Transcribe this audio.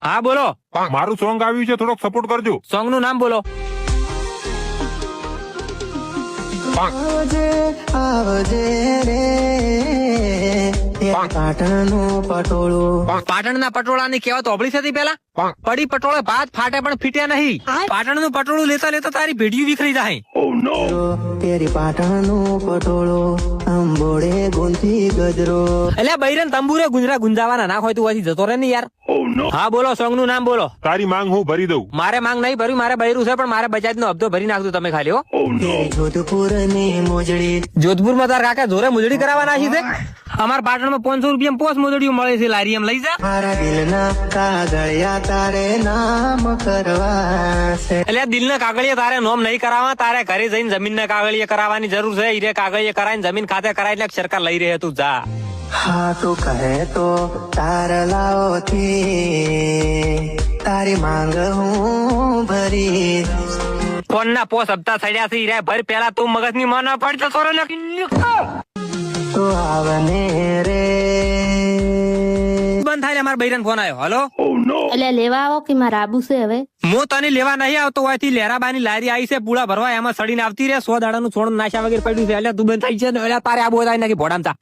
હા બોલો. મારું સોંગ આવ્યું છે, થોડોક સપોર્ટ કરજો. સોંગ નું નામ બોલો. આવજે આવજે રે પાટણનું પટોળું. પાટણના પટોળાની કહેવત ઓબળી હતી પેલા. પડી પટોળે ભાત ફાટે પણ ફીટ્યા નહીં. પાટણનું પટોળું લેતા લેતા તારી ભેડિયું વિખરી જાય. તેરી પાટણનું પટોળું અંબોડે ગુંથી ગજરો. એટલે બૈરન તંબુરે ગુંજરા ગુંજાવાના ના હોય તું અહીંથી જતો રહે ને યાર. હા બોલો, સોંગ નું નામ બોલો. તારી માંગ હું ભરી દઉં. મારે માંગ નહીં ભર્યું, મારે બૈરું છે, પણ મારે બજાજ નો હપ્તો ભરી નાખજો તમે ખાલી. હો જોધપુરની મોજડી. જોધપુરમાં તાર કાકા જોરે મુજડી કરાવવા નાખી છે. અમારા પાટણમાં 500 રૂપિયા પોસ મુજડીઓ મળે છે, લારી એમ લઈ જા. મારા દિલના કાગળિયા તારે નામ કરવા છે. એટલે દિલના કાગળિયા તારે નોમ નહીં કરાવવા, તારે ઘરે જઈને જમીનના કાગળિયા કરાવવાની જરૂર છે. હીરે કાગળિયા કરાવીને જમીન ખાતે કરાય એટલે સરકાર લઈ રહી. તું જા. હા તું કહે તો તાર લાવોથી તારી માંગ હું ભરી. ફોન ના પોસ હપ્તા થયા છે. હીરે ભર પેલા તું મગજ ની માં ના પડતો સોરો તો આવને રે બંધ થાય. મારા બૈરન ફોન આવ્યો. હલો, એટલે લેવા આવો કે મારે આબુ છે હવે. હું તને લેવા નહીં આવતો. હોયથી લેરાબાની લારી આવી છે, પૂળા ભરવા, એમાં સડીને આવતી રે. 100 દાડાનું છોડ નાશા વગેરે પડ્યું છે. એટલે તું બંધ થાય છે ને, એટલે તારે આબુ થાય નાખી ભોડામતા.